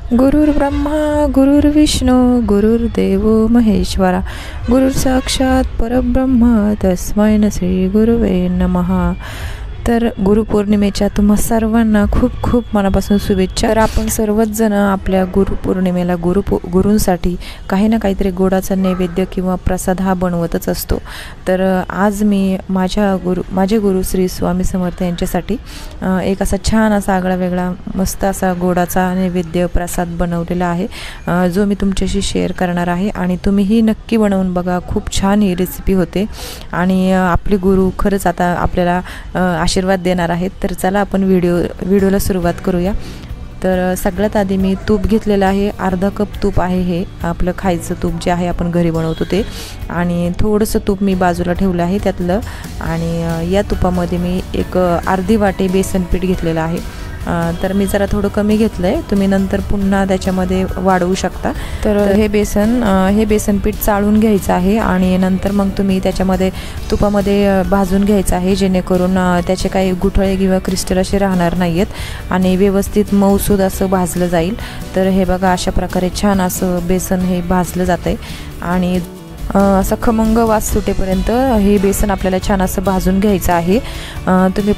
गुरुर्ब्रह्मा गुरुर्विष्णू गुरुर्देव महेश्वरा गुरुर साक्षात परब्रह्म तस्मै श्री गुरुवे नमः। तर गुरुपौर्णिमेच्या तुम्हा सर्वांना खूप खूप मनापासून शुभेच्छा। तर आपण सर्वच जण आपल्या गुरुपौर्णिमेला गुरूंसाठी काही ना काहीतरी गोडाचा नैवेद्य किंवा प्रसाद हा बनवतच असतो। तर आज मी माझे गुरु श्री स्वामी समर्थ यांच्यासाठी एक असा छान असा आगळा वेगळा मस्त असा गोडाचा नैवेद्य प्रसाद बनवलेला आहे, जो मी तुमच्याशी शेअर करणार आहे आणि तुम्हीही नक्की बनवून बघा। खूप छान ही रेसिपी होते आणि आपले गुरु खरंच आता आपल्याला आशीर्वाद देणार आहेत। तर चला आपण व्हिडिओला सुरुवात करूया। तर सगळ्यात आधी मी तूप घेतलेलं आहे, अर्धा कप तूप आहे, हे आपलं खायचं तूप जे आहे आपण घरी बनवतो ते, आणि थोडंसं तूप मी बाजूला ठेवलं आहे त्यातलं। आणि या तुपामध्ये मी एक अर्धी वाटी बेसन पीठ घेतलेलं आहे। तर मी जरा थोडं कमी घेतलं आहे, तुम्ही नंतर पुन्हा त्याच्यामध्ये वाढवू शकता। तर हे बेसन पीठ चाळून घ्यायचं आहे आणि नंतर मग तुम्ही त्याच्यामध्ये तुपामध्ये भाजून घ्यायचं आहे, जेणेकरून त्याचे काही गुठळे किंवा क्रिस्टल असे राहणार नाहीत आणि व्यवस्थित मऊसूद असं भाजलं जाईल। तर हे बघा, अशा प्रकारे छान असं बेसन हे भाजलं जातं आहे आणि असं खमंग वास सुटेपर्यंत हे बेसन आपल्याला छान असं भाजून घ्यायचं आहे। तुम्ही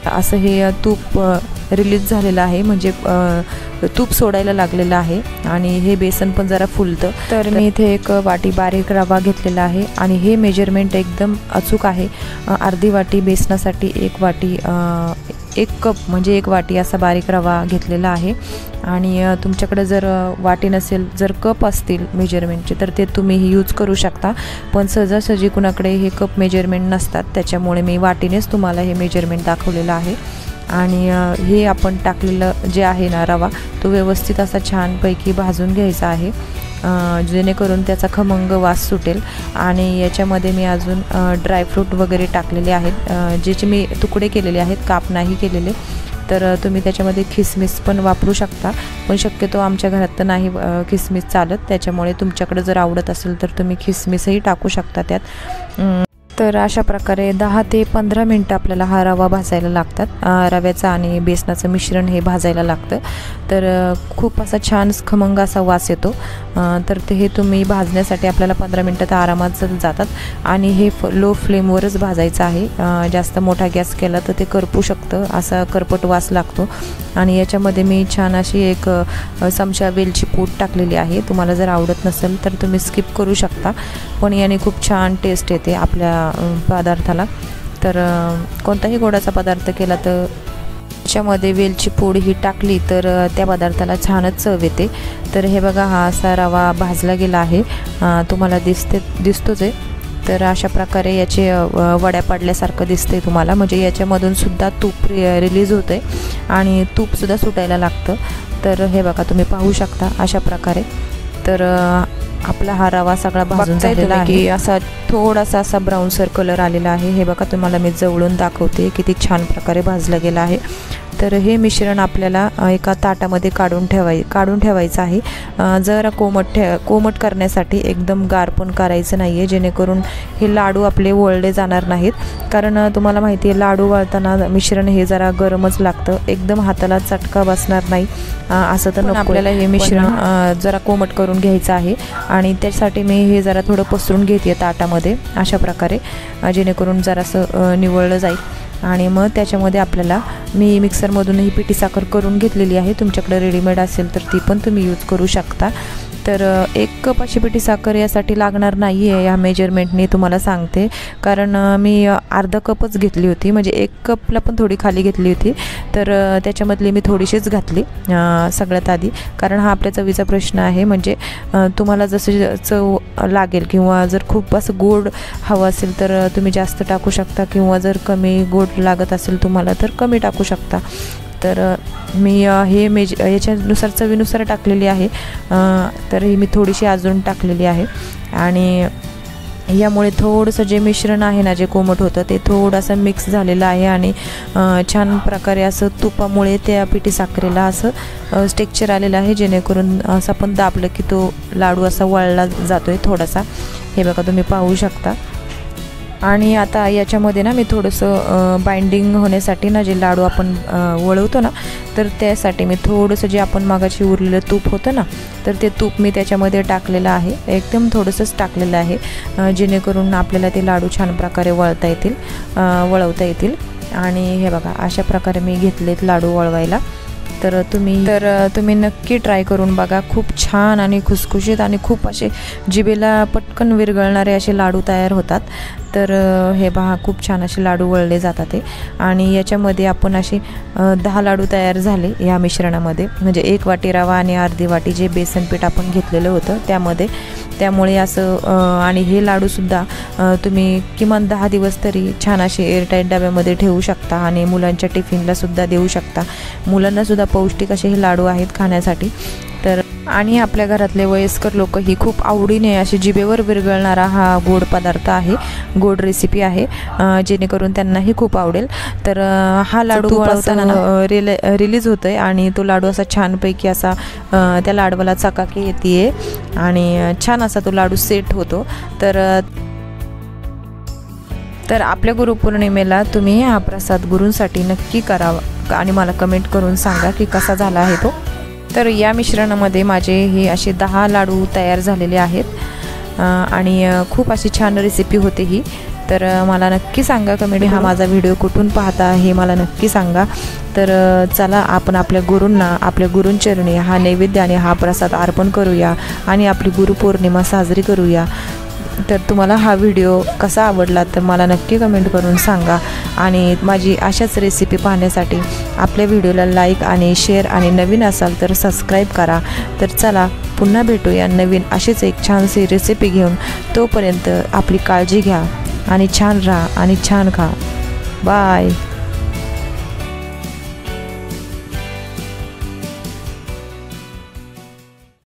असं हे तूप रिलीज झालेलं आहे, म्हणजे तूप सोडायला लागलेलं आहे आणि हे बेसन पण जरा फुलतं। तर मी इथे एक वाटी बारीक रवा घेतलेला आहे आणि हे मेजरमेंट एकदम अचूक आहे। अर्धी वाटी बेसनासाठी एक कप म्हणजे एक वाटी असा बारीक रवा घेतलेला आहे। आणि तुमच्याकडे जर वाटी नसेल, जर कप असतील मेजरमेंटचे, तर ते तुम्ही यूज करू शकता, पण सहजासहजी कुणाकडे हे कप मेजरमेंट नसतात, त्याच्यामुळे मी वाटीनेच तुम्हाला हे मेजरमेंट दाखवलेलं आहे। आणि हे आपण टाकलेलं जे आहे ना रवा, तो व्यवस्थित असा छानपैकी भाजून घ्यायचा आहे, जेणेकरून त्याचा खमंग वास सुटेल। आणि याच्यामध्ये मी अजून ड्रायफ्रूट वगैरे टाकलेले आहेत, ज्याचे मी तुकडे केलेले आहेत, काप नाही केलेले। तर तुम्ही त्याच्यामध्ये खिसमिस पण वापरू शकता, पण शक्यतो आमच्या घरात तर नाही खिसमिस चालत, त्याच्यामुळे तुमच्याकडे जर आवडत असेल तर तुम्ही खिसमिसही टाकू शकता त्यात। तर अशा प्रकारे 10 ते 15 मिनटं आपल्याला हा रवा भाजायला लागतात। रव्याचं आणि बेसनाचं मिश्रण हे भाजायला लागतं, तर खूप असा छान खमंग असा वास येतो। तर हे तुम्ही भाजण्यासाठी आपल्याला 15 मिनटं तर आरामात जातात आणि हे लो फ्लेमवरच भाजायचं आहे। जास्त मोठा गॅस केला तर ते करपू शकतं, असा करपट वास लागतो। आणि याच्यामध्ये मी छान अशी एक चमचा वेलची पूड टाकलेली आहे, तुम्हाला जर आवडत नसेल तर तुम्ही स्किप करू शकता, पण याने खूप छान टेस्ट येते आपल्या पदार्थाला। तर कोणताही गोडाचा पदार्थ केला तर त्याच्यामध्ये वेलची पूड ही टाकली तर त्या पदार्थाला छानच चव येते। तर हे बघा, हा असा रवा भाजला गेला आहे, तुम्हाला दिसतोच आहे। तर अशा प्रकारे याचे वड्या पडल्यासारखं दिसते तुम्हाला, म्हणजे याच्यामधून सुद्धा तूप रिलीज होते आणि तूपसुद्धा सुटायला लागतं। तर हे बघा, तुम्ही पाहू शकता अशा प्रकारे। तर आपला हा रवा सगळा भाजून झालेला आहे, की असा थोडासा असा ब्राऊनसर कलर आलेला आहे। हे बघा, तुम्हाला मी जवळून दाखवते किती छान प्रकारे भाजला गेला आहे। तर हे मिश्रण आपल्याला एका ताटामध्ये काढून ठेवायचं आहे। जरा कोमट करण्यासाठी, एकदम गार पण करायचं नाही आहे, जेणेकरून हे लाडू आपले वळले जाणार नाहीत, कारण तुम्हाला माहिती आहे लाडू वळताना मिश्रण हे जरा गरमच लागतं, एकदम हाताला चटका बसणार नाही असं तर नको। आपल्याला हे मिश्रण जरा कोमट करून घ्यायचं आहे आणि त्यासाठी मी हे जरा थोडं पसरून घेते ताटामध्ये अशा प्रकारे, जेणेकरून जरासं निवळलं जाईल। आणि मग त्याच्यामध्ये आपल्याला मी मिक्सरमधूनही पिठी साखर करून घेतलेली आहे, तुमच्याकडे रेडीमेड असेल तर ती पण तुम्ही यूज करू शकता। तर 1 कप अशी पिठी साखर यासाठी लागणार नाही आहे या मेजरमेंटने, तुम्हाला सांगते, कारण मी अर्धा कपच घेतली होती, म्हणजे 1 कपला पण थोडी खाली घेतली होती, तर त्याच्यामधली मी थोडीशीच घातली सगळ्यात आधी, कारण हा आपल्या चवीचा प्रश्न आहे। म्हणजे तुम्हाला जसं चव लागेल, किंवा जर खूप असं गोड हवं असेल तर तुम्ही जास्त टाकू शकता, किंवा जर कमी गोड लागत असेल तुम्हाला तर कमी टाकू शकता। तर मी हे याच्यानुसार चवीनुसार टाकलेली आहे, तर ही मी थोडीशी अजून टाकलेली आहे। आणि यामुळे थोडंसं जे मिश्रण आहे ना, जे कोमट होतं ते थोडंसं मिक्स झालेलं आहे आणि छान प्रकारे असं तुपामुळे त्या पिठी साखरेला असं टेक्स्चर आलेलं आहे, जेणेकरून असं आपण दाबलं की तो लाडू असा वळला जातो आहे थोडासा। हे बघा, तुम्ही पाहू शकता। आणि आता याच्यामध्ये ना मी थोडंसं बाइंडिंग होण्यासाठी ना जे लाडू आपण वळवतो ना, तर त्यासाठी मी थोडंसं जे आपण मागाशी उरलेलं तूप होतं ना, तर ते तूप मी त्याच्यामध्ये टाकलेलं आहे. एकदम थोडंसंच टाकलेलं आहे, जेणेकरून आपल्याला ते लाडू छान प्रकारे वळवता येतील. आणि हे बघा, अशा प्रकारे मी घेतलेत लाडू वळवायला. तर तुम्ही नक्की ट्राय करून बघा. खूप छान आणि खुसखुशीत आणि खूप असे जिभेला पटकन विरघळणारे असे लाडू तयार होतात. तर हे पहा, खूप छान असे लाडू वळले जातात ते. आणि याच्यामध्ये आपण असे 10 लाडू तयार झाले या मिश्रणामध्ये, म्हणजे 1 वाटी रवा आणि अर्धी वाटी जे बेसन पीठ आपण घेतलेलं होतं त्यामुळे असं. आणि हे लाडूसुद्धा तुम्ही किमान 10 दिवस तरी छान असे एअरटाईट डब्यामध्ये ठेवू शकता आणि मुलांच्या टिफिनलासुद्धा देऊ शकता. मुलांनासुद्धा पौष्टिक असे हे लाडू आहेत खाण्यासाठी. तर आणि आपल्या घरातले वयस्कर लोक ही खूप आवडीने अशी जिभेवर विरघळणारा हा गोड पदार्थ आहे, गोड रेसिपी आहे, जेणेकरून त्यांनाही खूप आवडेल. तर हा लाडू वळवताना रिलीज होतो आहे आणि तो लाडू असा छानपैकी असा त्या लाडवाला चकाकी येते आणि छान असा तो लाडू सेट होतो. तर आपल्या गुरुपौर्णिमेला तुम्ही हा प्रसाद गुरूंसाठी नक्की करावा आणि मला कमेंट करून सांगा की कसा झाला आहे तो. तर या मिश्रणामध्ये माझे हे असे 10 लाडू तयार झालेले आहेत आणि खूप अशी छान रेसिपी होते ही. तर मला नक्की सांगा कमेंट, हा माझा व्हिडिओ कुठून पाहता हे मला नक्की सांगा. तर चला, आपण आपल्या गुरूंना, आपल्या गुरूंचरणी हा नैवेद्य आणि हा प्रसाद अर्पण करूया आणि आपली गुरुपौर्णिमा साजरी करूया. तर तुम्हाला हा व्हिडिओ कसा आवडला तर मला नक्की कमेंट करून सांगा. आणि माझी अशाच रेसिपी पाहण्यासाठी आपल्या व्हिडिओला लाईक आणि शेअर आणि नवीन असाल तर सबस्क्राईब करा. तर चला, पुन्हा भेटूया नवीन अशीच एक छानशी रेसिपी घेऊन. तोपर्यंत आपली काळजी घ्या आणि छान राहा आणि छान खा. बाय.